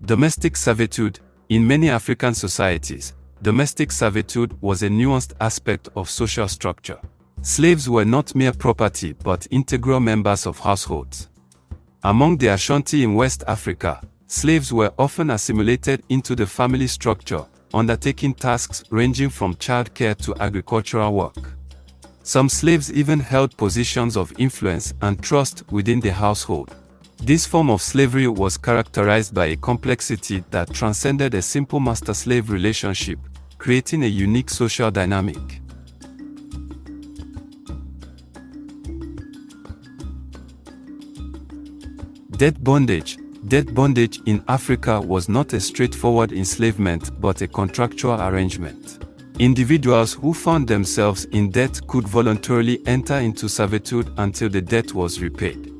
Domestic servitude. In many African societies, domestic servitude was a nuanced aspect of social structure. Slaves were not mere property but integral members of households. Among the Ashanti in West Africa, slaves were often assimilated into the family structure, undertaking tasks ranging from childcare to agricultural work. Some slaves even held positions of influence and trust within the household. This form of slavery was characterized by a complexity that transcended a simple master-slave relationship, creating a unique social dynamic. Debt bondage. Debt bondage in Africa was not a straightforward enslavement but a contractual arrangement. Individuals who found themselves in debt could voluntarily enter into servitude until the debt was repaid.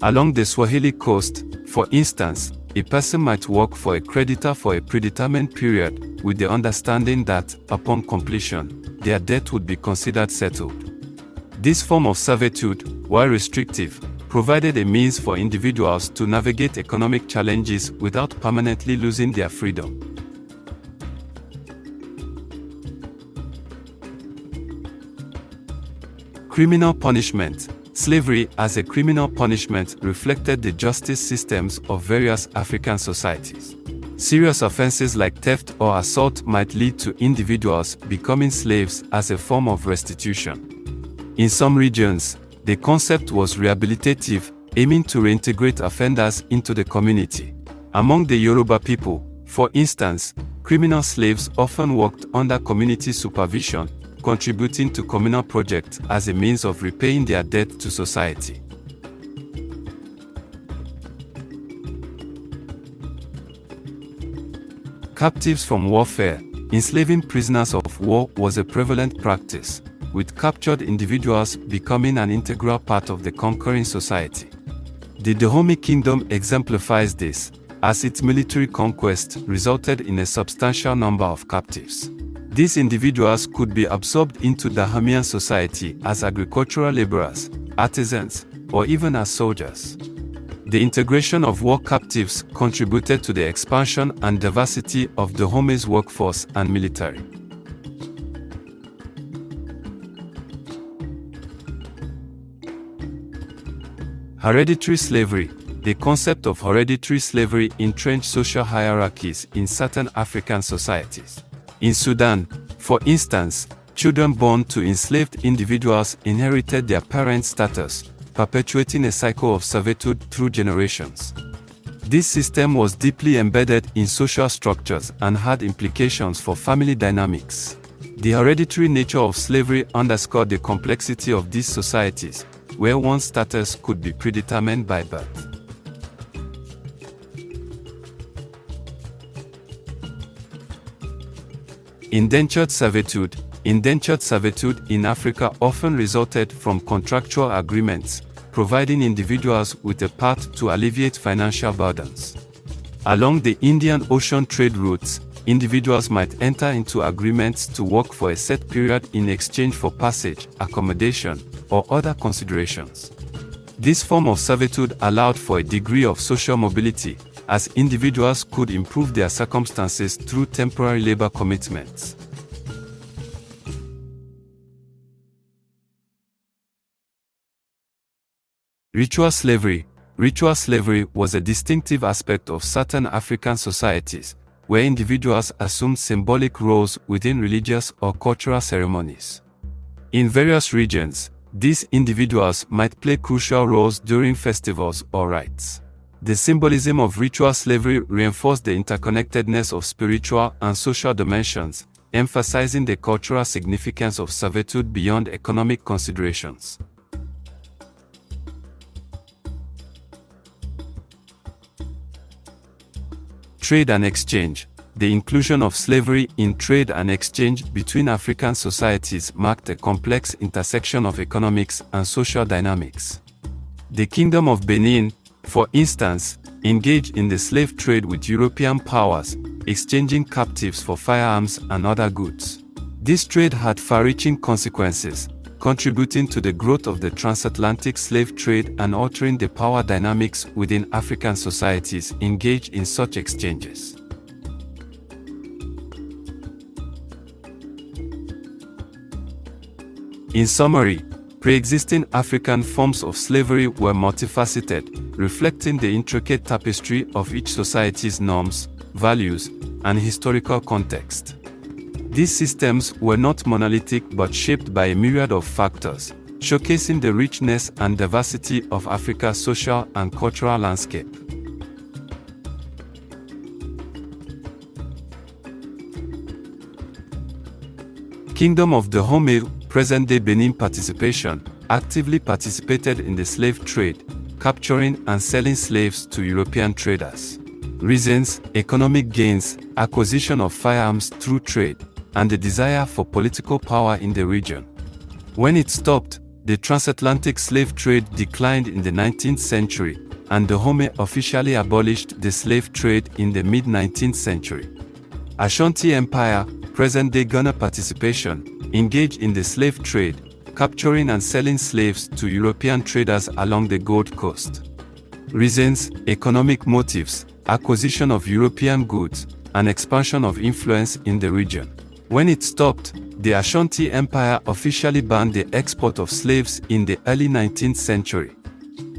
Along the Swahili coast, for instance, a person might work for a creditor for a predetermined period, with the understanding that, upon completion, their debt would be considered settled. This form of servitude, while restrictive, provided a means for individuals to navigate economic challenges without permanently losing their freedom. Criminal punishment. Slavery as a criminal punishment reflected the justice systems of various African societies. Serious offenses like theft or assault might lead to individuals becoming slaves as a form of restitution. In some regions, the concept was rehabilitative, aiming to reintegrate offenders into the community. Among the Yoruba people, for instance, criminal slaves often worked under community supervision, contributing to communal projects as a means of repaying their debt to society. Captives from warfare. Enslaving prisoners of war was a prevalent practice, with captured individuals becoming an integral part of the conquering society. The Dahomey Kingdom exemplifies this, as its military conquest resulted in a substantial number of captives. These individuals could be absorbed into Dahomeyan society as agricultural laborers, artisans, or even as soldiers. The integration of war captives contributed to the expansion and diversity of Dahomey's workforce and military. Hereditary slavery. The concept of hereditary slavery entrenched social hierarchies in certain African societies. In Sudan, for instance, children born to enslaved individuals inherited their parents' status, perpetuating a cycle of servitude through generations. This system was deeply embedded in social structures and had implications for family dynamics. The hereditary nature of slavery underscored the complexity of these societies, where one's status could be predetermined by birth. Indentured servitude. Indentured servitude in Africa often resulted from contractual agreements, providing individuals with a path to alleviate financial burdens. Along the Indian Ocean trade routes, individuals might enter into agreements to work for a set period in exchange for passage, accommodation, or other considerations. This form of servitude allowed for a degree of social mobility, as individuals could improve their circumstances through temporary labor commitments. Ritual slavery. Ritual slavery was a distinctive aspect of certain African societies, where individuals assumed symbolic roles within religious or cultural ceremonies. In various regions, these individuals might play crucial roles during festivals or rites. The symbolism of ritual slavery reinforced the interconnectedness of spiritual and social dimensions, emphasizing the cultural significance of servitude beyond economic considerations. Trade and exchange. The inclusion of slavery in trade and exchange between African societies marked a complex intersection of economics and social dynamics. The Kingdom of Benin, for instance, engaged in the slave trade with European powers, exchanging captives for firearms and other goods. This trade had far-reaching consequences, contributing to the growth of the transatlantic slave trade and altering the power dynamics within African societies engaged in such exchanges. In summary, pre-existing African forms of slavery were multifaceted, reflecting the intricate tapestry of each society's norms, values, and historical context. These systems were not monolithic but shaped by a myriad of factors, showcasing the richness and diversity of Africa's social and cultural landscape. Kingdom of Dahomey, present-day Benin participation, actively participated in the slave trade, capturing and selling slaves to European traders. Reasons: economic gains, acquisition of firearms through trade, and the desire for political power in the region. When it stopped, the transatlantic slave trade declined in the 19th century, and Dahomey officially abolished the slave trade in the mid-19th century. Ashanti Empire, present-day Ghana participation, engaged in the slave trade, capturing and selling slaves to European traders along the Gold Coast. Reasons: economic motives, acquisition of European goods, and expansion of influence in the region. When it stopped, the Ashanti Empire officially banned the export of slaves in the early 19th century.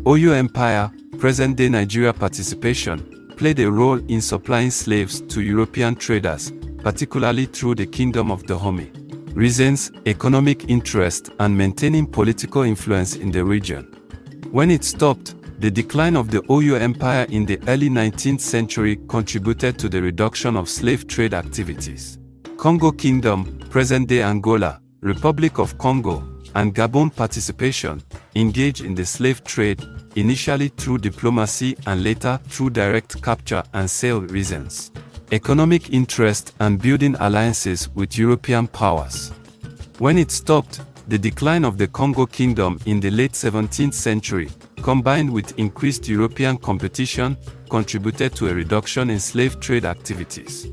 Oyo Empire, present-day Nigeria participation, played a role in supplying slaves to European traders, particularly through the Kingdom of Dahomey. Reasons: economic interest and maintaining political influence in the region. When it stopped, the decline of the Oyo Empire in the early 19th century contributed to the reduction of slave trade activities. Congo Kingdom, present-day Angola, Republic of Congo, and Gabon participation, engaged in the slave trade, initially through diplomacy and later through direct capture and sale. Reasons: economic interest and building alliances with European powers. When it stopped, the decline of the Congo Kingdom in the late 17th century, combined with increased European competition, contributed to a reduction in slave trade activities.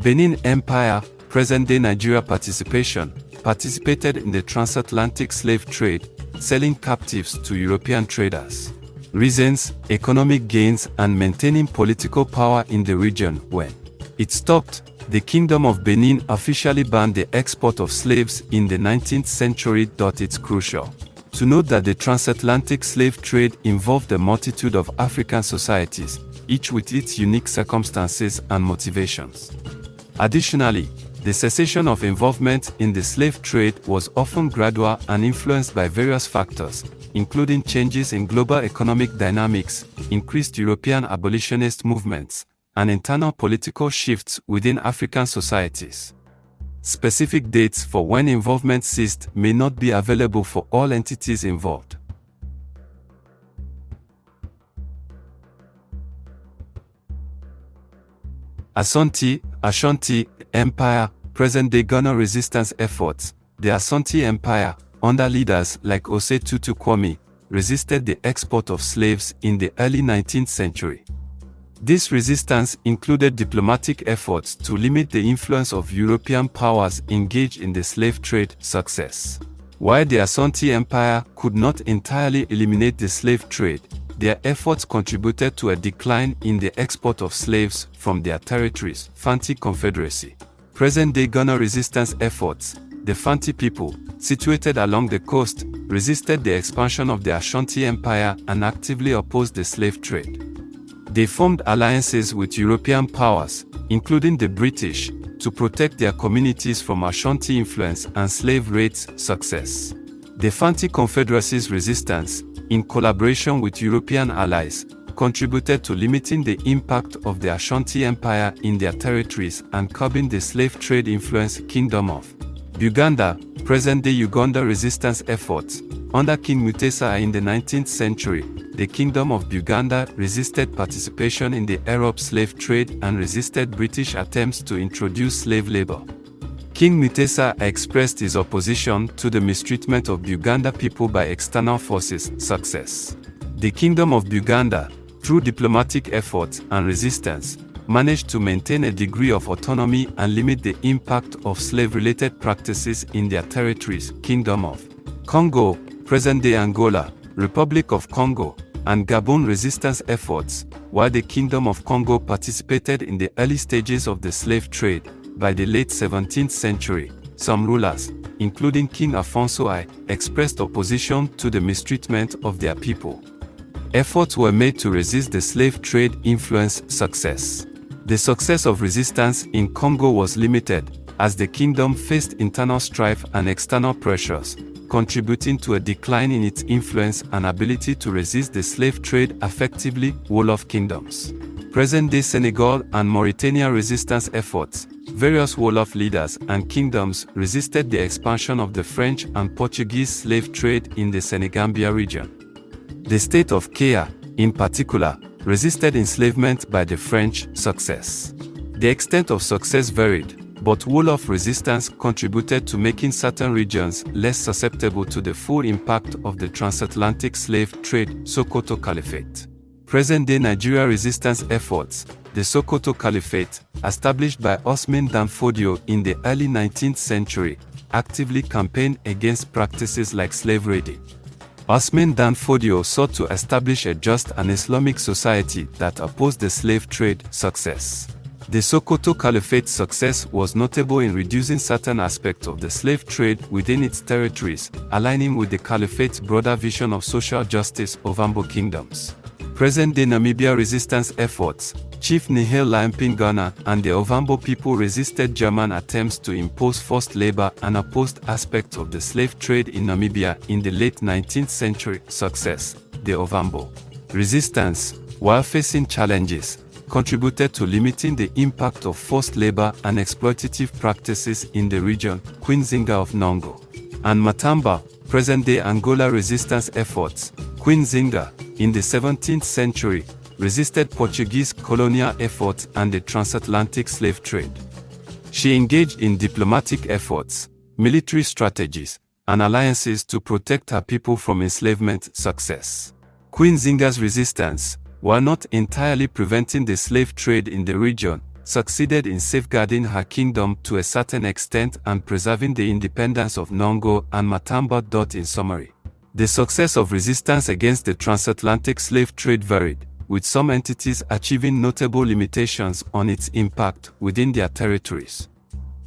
Benin Empire, present-day Nigeria participation, participated in the transatlantic slave trade, selling captives to European traders. Reasons: economic gains and maintaining political power in the region. When it stopped, the Kingdom of Benin officially banned the export of slaves in the 19th century. It's crucial to note that the transatlantic slave trade involved a multitude of African societies, each with its unique circumstances and motivations. Additionally, the cessation of involvement in the slave trade was often gradual and influenced by various factors, including changes in global economic dynamics, increased European abolitionist movements, and internal political shifts within African societies. Specific dates for when involvement ceased may not be available for all entities involved. Ashanti Empire, present-day Ghana resistance efforts. The Ashanti Empire, under leaders like Osei Tutu Kwame, resisted the export of slaves in the early 19th century. This resistance included diplomatic efforts to limit the influence of European powers engaged in the slave trade. Success: while the Ashanti Empire could not entirely eliminate the slave trade, their efforts contributed to a decline in the export of slaves from their territories. Fanti Confederacy, present-day Ghana resistance efforts. The Fanti people, situated along the coast, resisted the expansion of the Ashanti Empire and actively opposed the slave trade. They formed alliances with European powers, including the British, to protect their communities from Ashanti influence and slave raids. Success: the Fanti Confederacy's resistance, in collaboration with European allies, contributed to limiting the impact of the Ashanti Empire in their territories and curbing the slave trade influence. Kingdom of Uganda, present-day Uganda resistance efforts. Under King Mutesa in the 19th century, the Kingdom of Uganda resisted participation in the Arab slave trade and resisted British attempts to introduce slave labor. King Mutesa expressed his opposition to the mistreatment of Uganda people by external forces. Success: the Kingdom of Uganda, through diplomatic efforts and resistance, managed to maintain a degree of autonomy and limit the impact of slave-related practices in their territories. Kingdom of Congo, present-day Angola, Republic of Congo, and Gabon resistance efforts. While the Kingdom of Congo participated in the early stages of the slave trade, by the late 17th century, some rulers, including King Afonso I, expressed opposition to the mistreatment of their people. Efforts were made to resist the slave trade influenced success. The success of resistance in Congo was limited, as the kingdom faced internal strife and external pressures, contributing to a decline in its influence and ability to resist the slave trade effectively. Wolof kingdoms. Present-day Senegal and Mauritania resistance efforts. Various Wolof leaders and kingdoms resisted the expansion of the French and Portuguese slave trade in the Senegambia region. The state of Kenya, in particular, resisted enslavement by the French success. The extent of success varied, but Wolof resistance contributed to making certain regions less susceptible to the full impact of the transatlantic slave trade. Sokoto Caliphate. Present-day Nigeria resistance efforts. The Sokoto Caliphate, established by Usman Dan Fodio in the early 19th century, actively campaigned against practices like slave raiding. Usman Dan Fodio sought to establish a just and Islamic society that opposed the slave trade success. The Sokoto Caliphate's success was notable in reducing certain aspects of the slave trade within its territories, aligning with the Caliphate's broader vision of social justice. Ovambo kingdoms. Present-day Namibia resistance efforts. Chief Nihil Mpingana and the Ovambo people resisted German attempts to impose forced labor and opposed aspects of the slave trade in Namibia in the late 19th century. Success. The Ovambo resistance, while facing challenges, contributed to limiting the impact of forced labor and exploitative practices in the region. Quinzinga of Nongo and Matamba, present-day Angola resistance efforts. Quinzinga, in the 17th century, resisted Portuguese colonial efforts and the transatlantic slave trade. She engaged in diplomatic efforts, military strategies, and alliances to protect her people from enslavement. Success. Quinzinga's resistance, while not entirely preventing the slave trade in the region, succeeded in safeguarding her kingdom to a certain extent and preserving the independence of Nongo and Matamba. In summary, the success of resistance against the transatlantic slave trade varied, with some entities achieving notable limitations on its impact within their territories.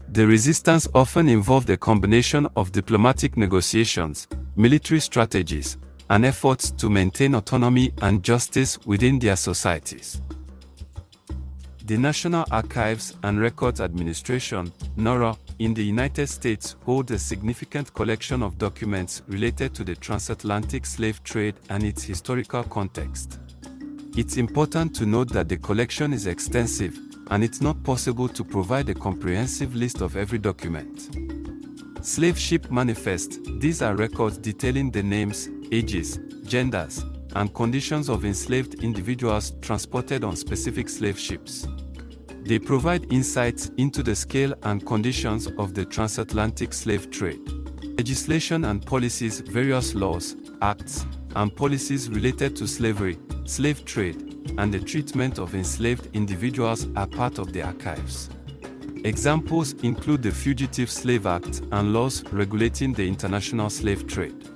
The resistance often involved a combination of diplomatic negotiations, military strategies, and efforts to maintain autonomy and justice within their societies. The National Archives and Records Administration, NARA, in the United States holds a significant collection of documents related to the transatlantic slave trade and its historical context. It's important to note that the collection is extensive, and it's not possible to provide a comprehensive list of every document. Slave Ship Manifest. These are records detailing the names, ages, genders, and conditions of enslaved individuals transported on specific slave ships. They provide insights into the scale and conditions of the transatlantic slave trade. Legislation and policies. Various laws, acts, and policies related to slavery, slave trade, and the treatment of enslaved individuals are part of the archives. Examples include the Fugitive Slave Act and laws regulating the international slave trade.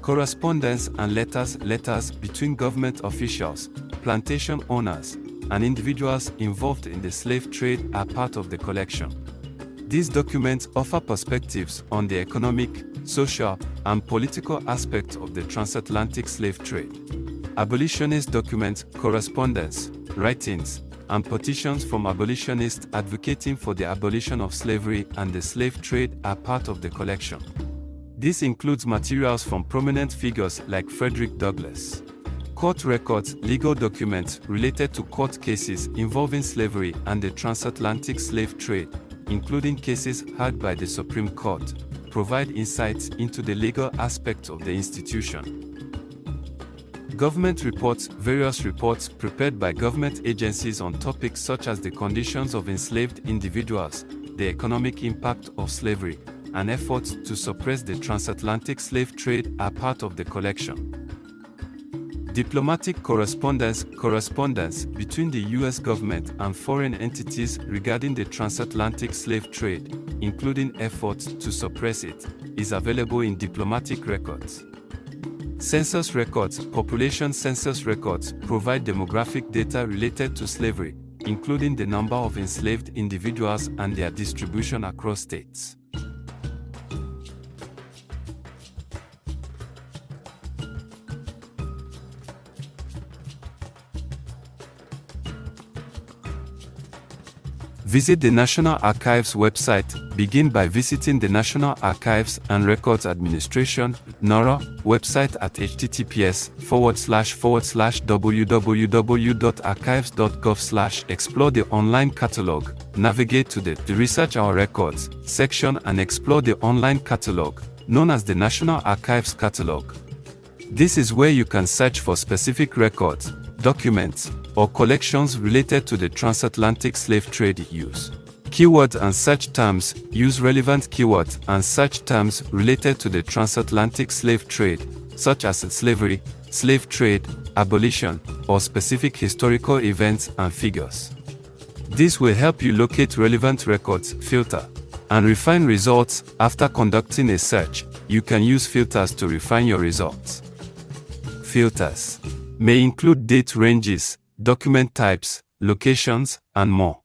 Correspondence and letters between government officials, plantation owners, and individuals involved in the slave trade are part of the collection. These documents offer perspectives on the economic, social, and political aspects of the transatlantic slave trade. Abolitionist documents, correspondence, writings, and petitions from abolitionists advocating for the abolition of slavery and the slave trade are part of the collection. This includes materials from prominent figures like Frederick Douglass. Court records, legal documents related to court cases involving slavery and the transatlantic slave trade, including cases heard by the Supreme Court, provide insights into the legal aspects of the institution. Government reports. Various reports prepared by government agencies on topics such as the conditions of enslaved individuals, the economic impact of slavery, and efforts to suppress the transatlantic slave trade are part of the collection. Diplomatic correspondence between the U.S. government and foreign entities regarding the transatlantic slave trade, including efforts to suppress it, is available in diplomatic records. Census records, population census records, provide demographic data related to slavery, including the number of enslaved individuals and their distribution across states. Visit the National Archives website. Begin by visiting the National Archives and Records Administration (NARA) website at https://www.archives.gov/. Explore the online catalog. Navigate to the Research Our Records section and explore the online catalog, known as the National Archives Catalog. This is where you can search for specific records, documents, or collections related to the transatlantic slave trade. Use keywords and search terms. Use relevant keywords and search terms related to the transatlantic slave trade, such as slavery, slave trade, abolition, or specific historical events and figures. This will help you locate relevant records, filter, and refine results. After conducting a search, you can use filters to refine your results. Filters may include date ranges, document types, locations, and more.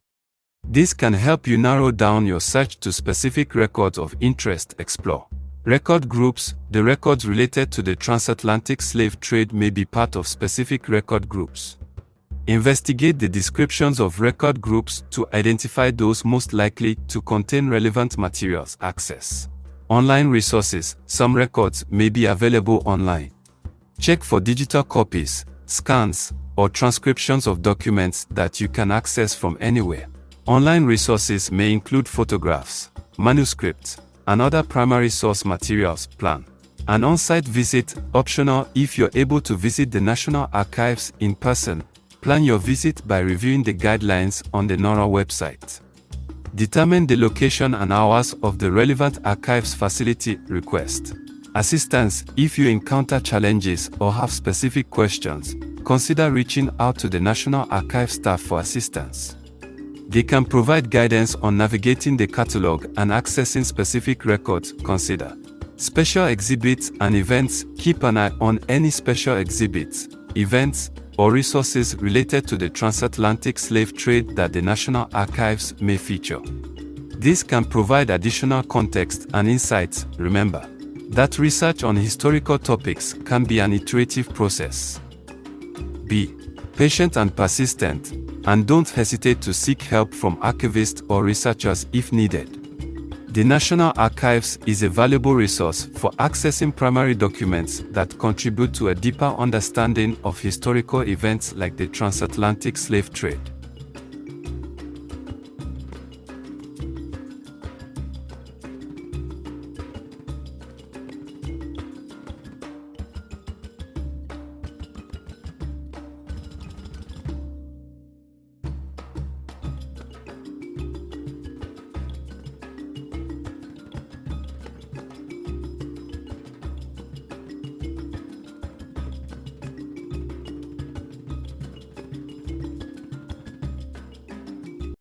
This can help you narrow down your search to specific records of interest. Explore record groups. The records related to the transatlantic slave trade may be part of specific record groups. Investigate the descriptions of record groups to identify those most likely to contain relevant materials. Access online resources. Some records may be available online. Check for digital copies, scans, or transcriptions of documents that you can access from anywhere. Online resources may include photographs, manuscripts, and other primary source materials. Plan an on-site visit, optional if you're able to visit the National Archives in person. Plan your visit by reviewing the guidelines on the NARA website. Determine the location and hours of the relevant archives facility. Request assistance if you encounter challenges or have specific questions. Consider reaching out to the National Archives staff for assistance. They can provide guidance on navigating the catalog and accessing specific records. Consider special exhibits and events. Keep an eye on any special exhibits, events, or resources related to the transatlantic slave trade that the National Archives may feature. This can provide additional context and insights. Remember that research on historical topics can be an iterative process. Be patient and persistent, and don't hesitate to seek help from archivists or researchers if needed. The National Archives is a valuable resource for accessing primary documents that contribute to a deeper understanding of historical events like the transatlantic slave trade.